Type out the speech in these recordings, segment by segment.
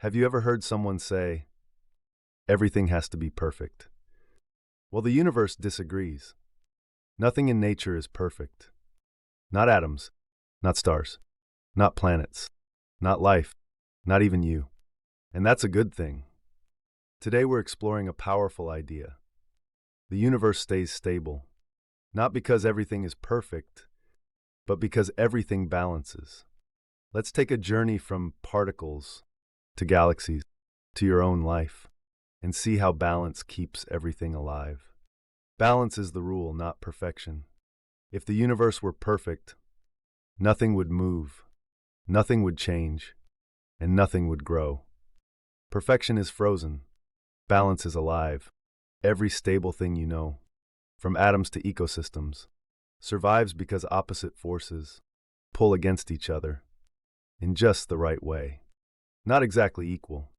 Have you ever heard someone say, everything has to be perfect? Well, the universe disagrees. Nothing in nature is perfect. Not atoms, not stars, not planets, not life, not even you. And that's a good thing. Today we're exploring a powerful idea. The universe stays stable, not because everything is perfect, but because everything balances. Let's take a journey from particles to galaxies to your own life and see how balance keeps everything alive. Balance is the rule, not perfection. If the universe were perfect, nothing would move, nothing would change, and nothing would grow. Perfection is frozen. Balance is alive. Every stable thing you know, from atoms to ecosystems, survives because opposite forces pull against each other in just the right way. Not exactly equal,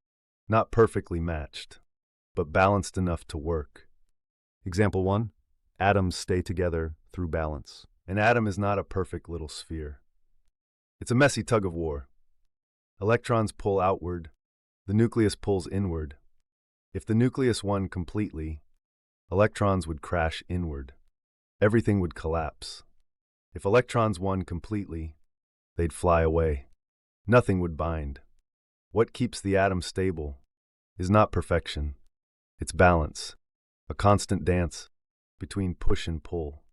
not perfectly matched, but balanced enough to work. Example 1. Atoms stay together through balance. An atom is not a perfect little sphere. It's a messy tug of war. Electrons pull outward, the nucleus pulls inward. If the nucleus won completely, electrons would crash inward. Everything would collapse. If electrons won completely, they'd fly away. Nothing would bind. What keeps the atom stable is not perfection. It's balance, a constant dance between push and pull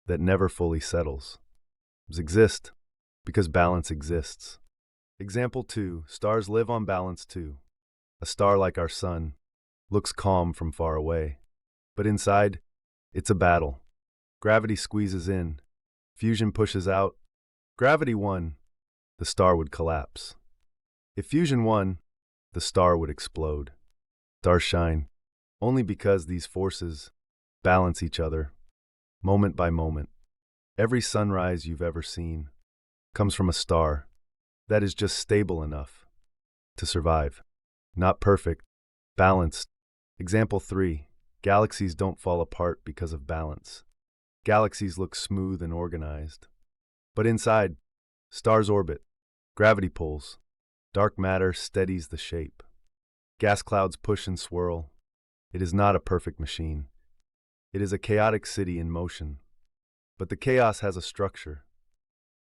that never fully settles. Atoms exist because balance exists. Example 2. Stars live on balance too. A star like our sun looks calm from far away, but inside, it's a battle. Gravity squeezes in, fusion pushes out. Gravity won, the star would collapse. If fusion won, the star would explode. Stars shine only because these forces balance each other, moment by moment. Every sunrise you've ever seen comes from a star that is just stable enough to survive. Not perfect, balanced. Example 3. Galaxies don't fall apart because of balance. Galaxies look smooth and organized. But inside, stars orbit, gravity pulls, dark matter steadies the shape. Gas clouds push and swirl. It is not a perfect machine. It is a chaotic city in motion. But the chaos has a structure.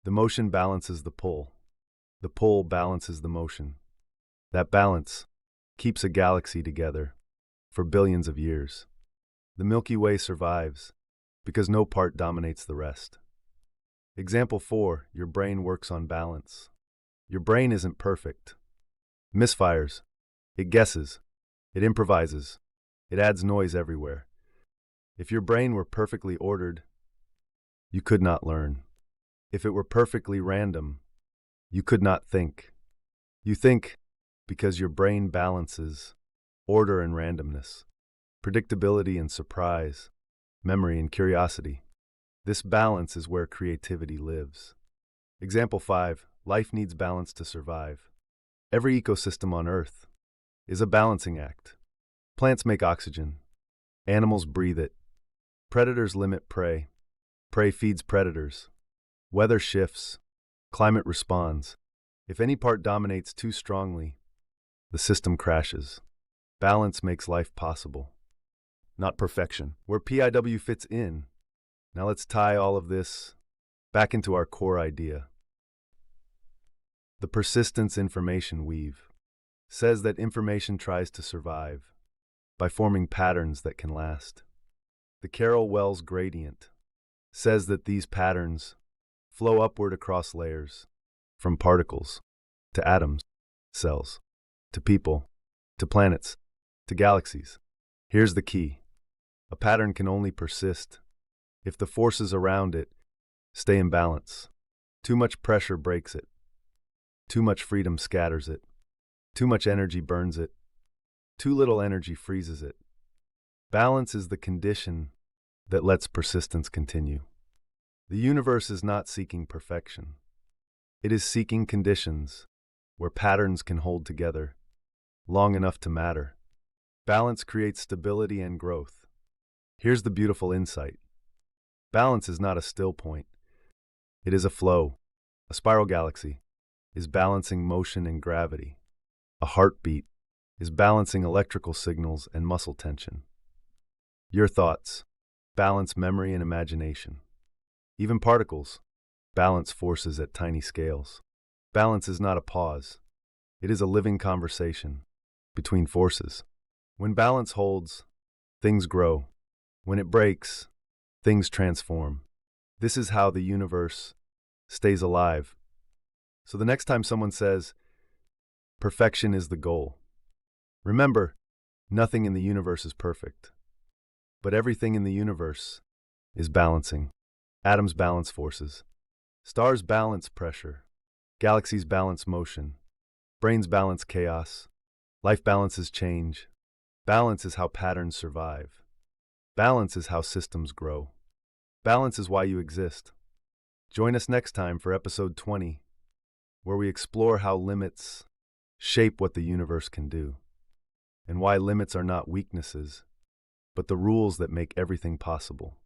The motion balances the pull. The pull balances the motion. That balance keeps a galaxy together for billions of years. The Milky Way survives because no part dominates the rest. Example 4. Your brain works on balance. Your brain isn't perfect. It misfires. It guesses. It improvises. It adds noise everywhere. If your brain were perfectly ordered, you could not learn. If it were perfectly random, you could not think. You think because your brain balances order and randomness, predictability and surprise, memory and curiosity. This balance is where creativity lives. Example 5. Life needs balance to survive. Every ecosystem on Earth is a balancing act. Plants make oxygen. Animals breathe it. Predators limit prey. Prey feeds predators. Weather shifts. Climate responds. If any part dominates too strongly, the system crashes. Balance makes life possible, not perfection. Where PIW fits in. Now let's tie all of this back into our core idea. The persistence information weave says that information tries to survive by forming patterns that can last. The Carroll-Wells gradient says that these patterns flow upward across layers, from particles to atoms, cells, to people, to planets, to galaxies. Here's the key. A pattern can only persist if the forces around it stay in balance. Too much pressure breaks it. Too much freedom scatters it. Too much energy burns it. Too little energy freezes it. Balance is the condition that lets persistence continue. The universe is not seeking perfection. It is seeking conditions where patterns can hold together long enough to matter. Balance creates stability and growth. Here's the beautiful insight. Balance is not a still point. It is a flow. A spiral galaxy is balancing motion and gravity. a heartbeat, is balancing electrical signals and muscle tension. Your thoughts balance memory and imagination. Even particles balance forces at tiny scales. Balance is not a pause. It is a living conversation between forces. When balance holds, things grow. When it breaks, things transform. This is how the universe stays alive. So the next time someone says, perfection is the goal, remember, nothing in the universe is perfect. But everything in the universe is balancing. Atoms balance forces. Stars balance pressure. Galaxies balance motion. Brains balance chaos. Life balances change. Balance is how patterns survive. Balance is how systems grow. Balance is why you exist. Join us next time for episode 20, where we explore how limits shape what the universe can do, and why limits are not weaknesses, but the rules that make everything possible.